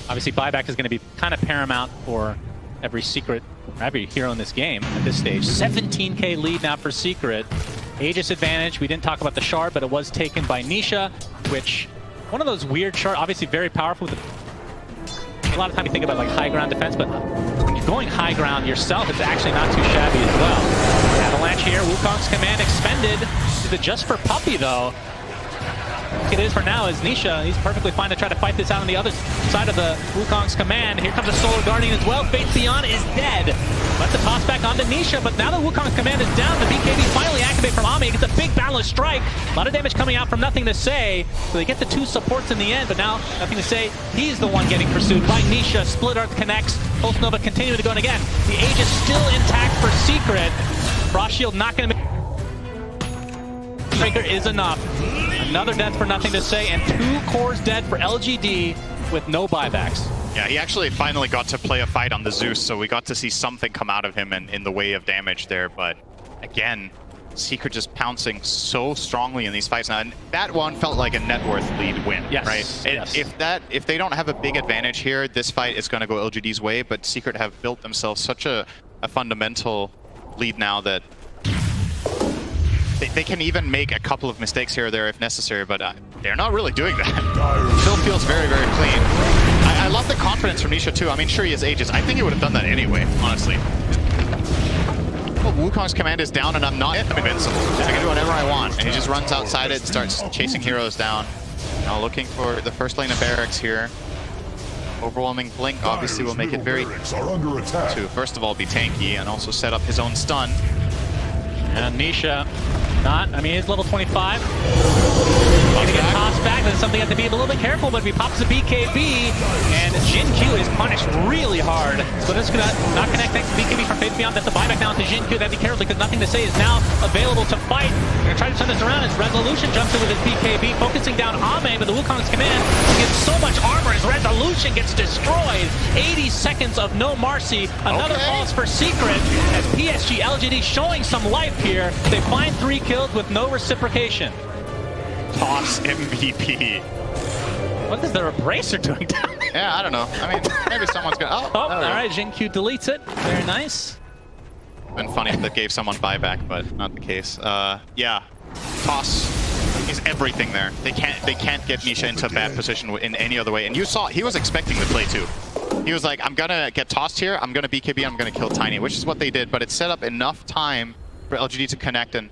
Obviously, buyback is going to be kind of paramount for every Secret, every hero in this game at this stage. 17k lead now for Secret. Aegis advantage. We didn't talk about the shard, but it was taken by Nisha, which one of those weird shards, obviously very powerful. A lot of time you think about like high ground defense, but when you're going high ground yourself, it's actually not too shabby as well. Avalanche here, Wukong's command expended. Is it just for Puppey though? It is for now, as Nisha, he's perfectly fine to try to fight this out on the other side of the Wukong's command. Here comes a Solar Guardian as well. Faith Beyond is dead. Let the toss back onto Nisha, but now that Wukong's command is down, the BKB finally activate from Ami. It gets a big balance strike. A lot of damage coming out from Nothing to Say. So they get the two supports in the end, but now Nothing to Say, he's the one getting pursued by Nisha. Split Earth connects. Pulse Nova continuing to go in again. The Aegis still intact for Secret. Frost Shield not going to make... Breaker is enough. Another death for Nothing to Say, and 2 cores dead for LGD with no buybacks. Yeah, he actually finally got to play a fight on the Zeus, so we got to see something come out of him in the way of damage there. But again, Secret just pouncing so strongly in these fights now. And that one felt like a net worth lead win, yes, right? Yes. If they don't have a big advantage here, this fight is going to go LGD's way. But Secret have built themselves such a fundamental lead now that they can even make a couple of mistakes here or there if necessary, but they're not really doing that. Still feels very, very clean. I love the confidence from Nisha too. I mean, sure, he has Aegis. I think he would have done that anyway, honestly. Well, Wukong's command is down and I'm not invincible. I can do whatever I want. And he just runs outside it, starts chasing heroes down. Now looking for the first lane of barracks here. Overwhelming Blink obviously will make it very to first of all be tanky and also set up his own stun. And Nisha, he's level 25. Going to get tossed back. That's something you have to be a little bit careful, but if he pops a BKB, and Jin Q is punished really hard. So this is going to not connect next to BKB from Faith Beyond. That's the buyback now to Jin Q. That'd be careful because Nothing to Say is now available to fight. They're going to try to turn this around as Resolution jumps in with his BKB, focusing down Ame, but the Wukong's command gets so much armor as Resolution gets destroyed. 80 seconds of no mercy. Another pause for Secret as Psg.Lgd showing some life here. They find 3 kills with no reciprocation. Toss MVP. What is the Embracer doing down there? Yeah, I don't know. I mean, maybe someone's gonna... Oh, all right, Jin Q deletes it. Very nice. Been funny if that gave someone buyback, but not the case. Yeah, Toss is everything there. They can't get Nisha into a bad position in any other way. And you saw, he was expecting the play too. He was like, I'm gonna get tossed here, I'm gonna BKB, I'm gonna kill Tiny, which is what they did, but it set up enough time for LGD to connect, and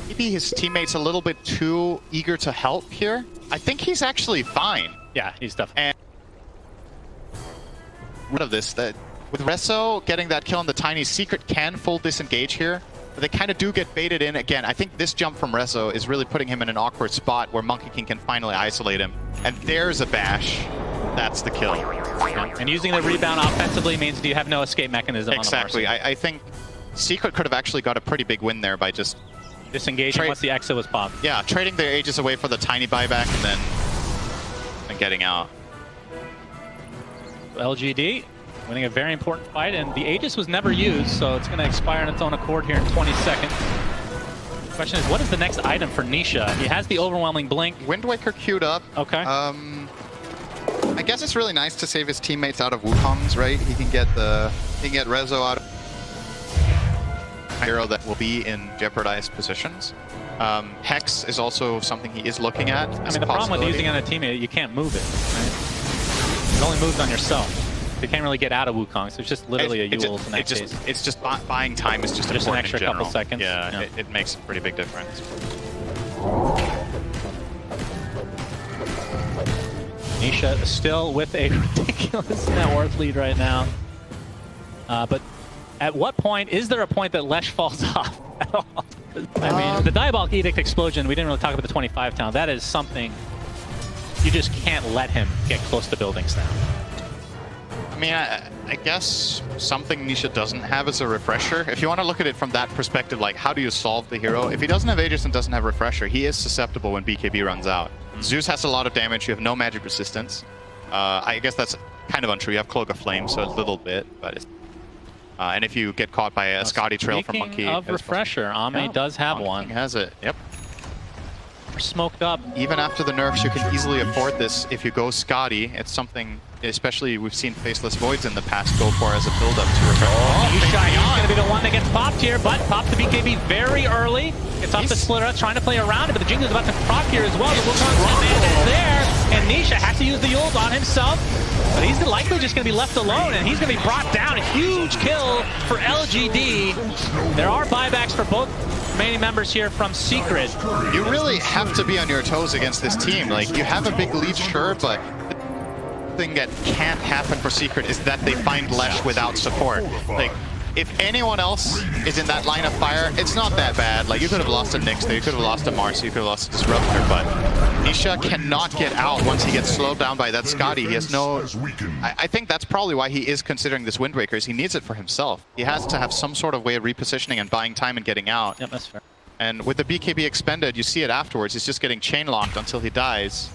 maybe his teammates a little bit too eager to help here. I think he's actually fine. Yeah, he's tough. And rid of this, that with Reso getting that kill on the Tiny, Secret can full disengage here, but they kind of do get baited in again. I think this jump from Reso is really putting him in an awkward spot where Monkey King can finally isolate him. And there's a bash. That's the kill. Yeah. And using the rebound offensively means you have no escape mechanism. Exactly. On the I think Secret could have actually got a pretty big win there by just disengaging once the exit was popped. Yeah, trading their Aegis away for the Tiny buyback and then getting out. LGD winning a very important fight, and the Aegis was never used, so it's going to expire on its own accord here in 20 seconds. The question is, what is the next item for Nisha? He has the Overwhelming Blink. Wind Waker queued up. Okay. I guess it's really nice to save his teammates out of Wukong's, right? He can get Rezo out of hero that will be in jeopardized positions. Hex is also something he is looking at. I mean, the problem with using on a teammate, you can't move it, right? It only moves on yourself. You can't really get out of Wukong, so it's just literally a Yule's in that case. It's just buying time is just an important extra in general. couple seconds. Yeah, yeah. It makes a pretty big difference. Nisha still with a ridiculous net worth lead right now. But at what point, is there a point that Lesh falls off at all? I mean, the Diabolic Edict explosion, we didn't really talk about the 25 town. That is something you just can't let him get close to buildings now. I mean, I guess something Nisha doesn't have is a refresher. If you want to look at it from that perspective, like how do you solve the hero? If he doesn't have Aegis and doesn't have refresher, he is susceptible when BKB runs out. Zeus has a lot of damage, you have no magic resistance. I guess that's kind of untrue. You have Cloak of Flame, so a little bit, but And if you get caught by a Scotty trail from Monkey... Speaking of refresher, Ame does have one. He has it, yep. Smoked up. Even after the nerfs, you can easily afford this. If you go Scotty, it's something, especially we've seen Faceless Voids in the past go for as a build-up to refresh. He's going to be the one that gets popped here, but pops the BKB very early. It's off the splitter, trying to play around it, but the Jinx is about to proc here as well. The Wukong's is there, and Nisha has to use the Yulz on himself, but he's likely just going to be left alone, and he's going to be brought down. A huge kill for LGD. There are buybacks for both remaining members here from Secret. You really have to be on your toes against this team. Like, you have a big lead, sure, but the thing that can't happen for Secret is that they find Lesh without support. Like, if anyone else is in that line of fire, it's not that bad. Like, you could have lost a Nyx there, you could have lost a Marcy, you could have lost a Disruptor, but Nisha cannot get out once he gets slowed down by that Scotty. He has no... I think that's probably why he is considering this Windbreaker, is he needs it for himself. He has to have some sort of way of repositioning and buying time and getting out. Yep, that's fair. And with the BKB expended, you see it afterwards. He's just getting chain locked until he dies.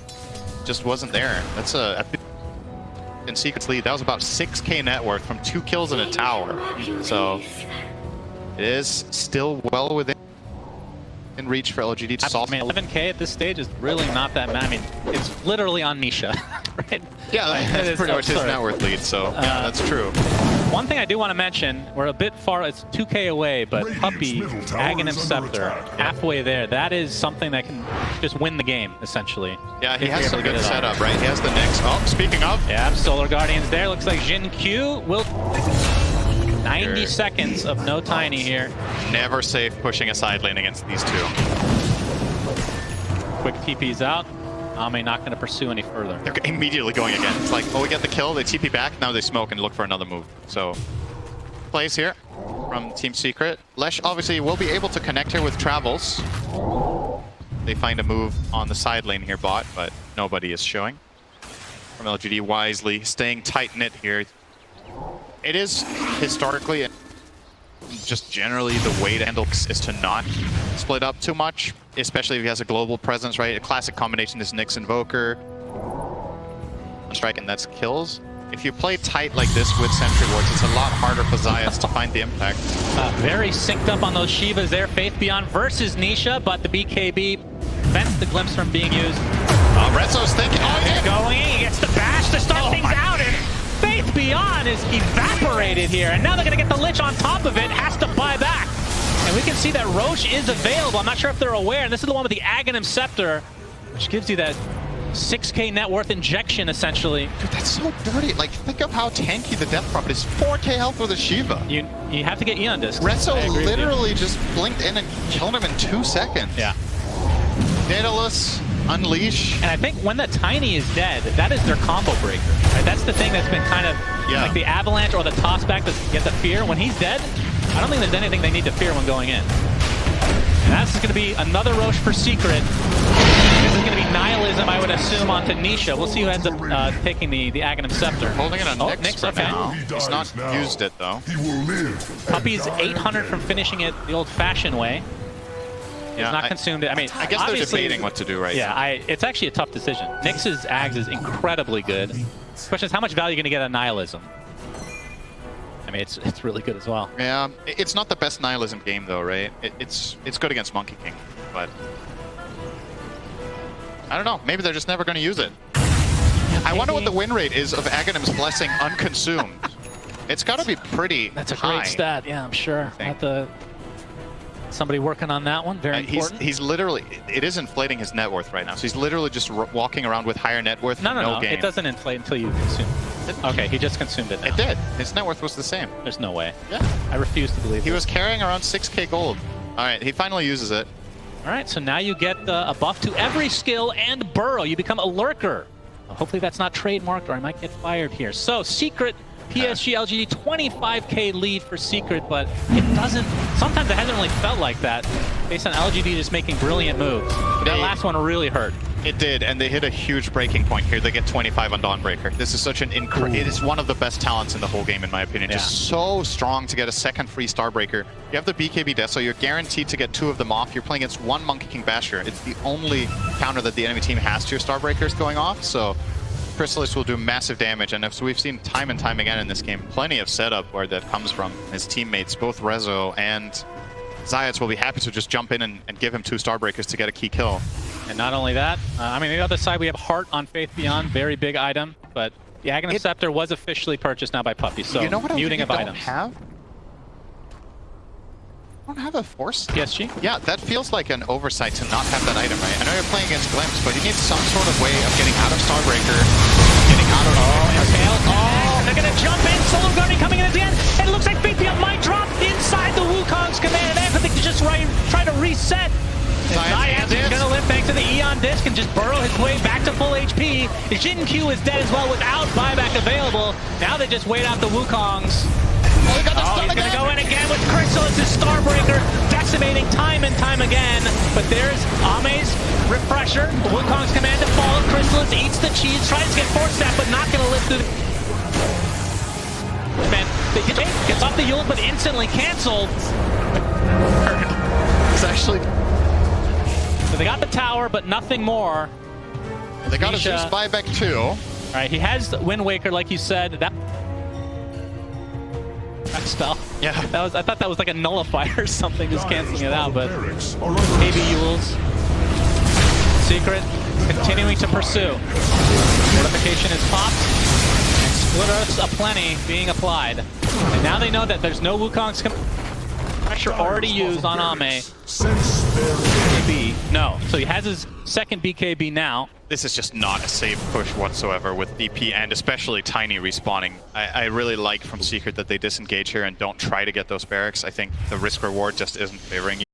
Just wasn't there. That's a bit in Secret's lead. That was about 6k net worth from 2 kills in a tower. So it is still well within reach for LGD to solve. I mean, 11k at this stage is really not that bad. I mean, it's literally on Nisha, right? Yeah, that's pretty much his net worth lead, so yeah, that's true. One thing I do want to mention, we're a bit far, it's 2k away, but Puppey, Aghanim Scepter, halfway there, that is something that can just win the game, essentially. Yeah, he has some good setup, right? He has the Nyx. Oh, speaking of. Yeah, Solar Guardians there. Looks like Jin Q will... 90 seconds of no Tiny here. Never safe pushing a side lane against these two. Quick TP's out. Ame not going to pursue any further. They're immediately going again. It's like, oh, we get the kill, they TP back, now they smoke and look for another move. So, plays here from Team Secret. Lesh obviously will be able to connect here with Travels. They find a move on the side lane here, bot, but nobody is showing. From LGD wisely, staying tight-knit here. It is historically and just generally the way to handle is to not split up too much, especially if he has a global presence, right? A classic combination is Nyx Invoker, strike, and that's kills. If you play tight like this with Sentry Wards, it's a lot harder for Zayas to find the impact. Very synced up on those Shivas there. Faith Beyond versus Nisha, but the BKB prevents the glimpse from being used. Rezzo's thinking, going in, he gets the bash to start things out, and Faith Beyond is evaporated here, and now they're going to get the Lich on top of it, has to buy back. And we can see that Roche is available. I'm not sure if they're aware, and this is the one with the Aghanim Scepter, which gives you that 6k net worth injection, essentially. Dude, that's so dirty. Like, think of how tanky the Death Prophet is. 4k health with a Shiva. You have to get Eon Disc. Rezzo literally just blinked in and killed him in 2 seconds. Yeah. Daedalus, Unleash. And I think when the Tiny is dead, that is their combo breaker. Right? That's the thing that's been kind of like the Avalanche or the toss back to get the fear. When he's dead, I don't think there's anything they need to fear when going in. And that's going to be another Roche for Secret. This is going to be Nihilism, I would assume, onto Nisha. We'll see who ends up taking the Aghanim Scepter. Holding it on Nyx for now. He's not used it, though. He will live. Puppey's 800 from finishing it the old-fashioned way. Yeah, not consumed it. I mean, I guess they're debating what to do right now. Yeah, it's actually a tough decision. Nyx's Ags is incredibly good. The question is, how much value are you going to get on Nihilism? I mean, it's really good as well. Yeah, it's not the best Nihilism game, though, right? It's good against Monkey King, but I don't know. Maybe they're just never going to use it. I wonder what the win rate is of Aghanim's Blessing unconsumed. It's got to be pretty That's a high. great stat. Yeah, I'm sure. Somebody working on that one. Very important. He's literally, it is inflating his net worth right now. So he's literally just walking around with higher net worth. No. Game. It doesn't inflate until you consume it. Okay, he just consumed it now. It did. His net worth was the same. There's no way. Yeah. I refuse to believe He was carrying around 6k gold. All right, he finally uses it. All right, so now you get a buff to every skill and burrow. You become a lurker. Hopefully that's not trademarked, or I might get fired here. So Secret, Psg.Lgd, 25k lead for Secret, but it doesn't, sometimes it hasn't really felt like that based on LGD just making brilliant moves. That last one really hurt. It did, and they hit a huge breaking point here. They get 25 on Dawnbreaker. This is such an it is one of the best talents in the whole game, in my opinion. Just so strong to get a second free Starbreaker. You have the BKB death, so you're guaranteed to get 2 of them off. You're playing against 1 Monkey King Basher. It's the only counter that the enemy team has to your Starbreakers going off, so Chrysalis will do massive damage, and as we've seen time and time again in this game, plenty of setup where that comes from. His teammates, both Rezo and Zayats, will be happy to just jump in and give him 2 Starbreakers to get a key kill. And not only that, I mean, the other side, we have Heart on Faith Beyond, very big item, but the Aghanim Scepter was officially purchased now by Puppy, so you know what muting of don't items. Have? I don't have a Force? PSG? Yeah, that feels like an oversight to not have that item, right? I know you're playing against Glimpse, but you need some sort of way of getting out of Starbreaker, getting out of... And they're gonna jump in, Solo Guardian coming in at the end, and it looks like Faith Beyond might drop inside the Wukong's command, and I think to just try to reset. Zayats is gonna live thanks to the Eon Disc and just burrow his way back to full HP. Jin Q is dead as well without buyback available. Now they just wait out the Wukongs. He's gonna go in again with Chrysalis' Starbreaker, decimating time and time again. But there's Ame's Refresher, the Wukong's command to fall. Chrysalis eats the cheese, tries to get force step, but not gonna live through the... Man, gets off the Yule, but instantly canceled. It's actually... So they got the tower, but nothing more. They got a Zeus buyback too. All right, he has Wind Waker, like you said. That spell. Yeah. I thought that was like a nullifier or something, just canceling it out. But KB Yules, Secret, continuing to pursue. Fortification is popped, and Split Earths aplenty being applied. And now they know that there's no Wukong's pressure already used on Ame. BKB, no. So he has his second BKB now. This is just not a safe push whatsoever with DP and especially Tiny respawning. I really like from Secret that they disengage here and don't try to get those barracks. I think the risk reward just isn't favoring you.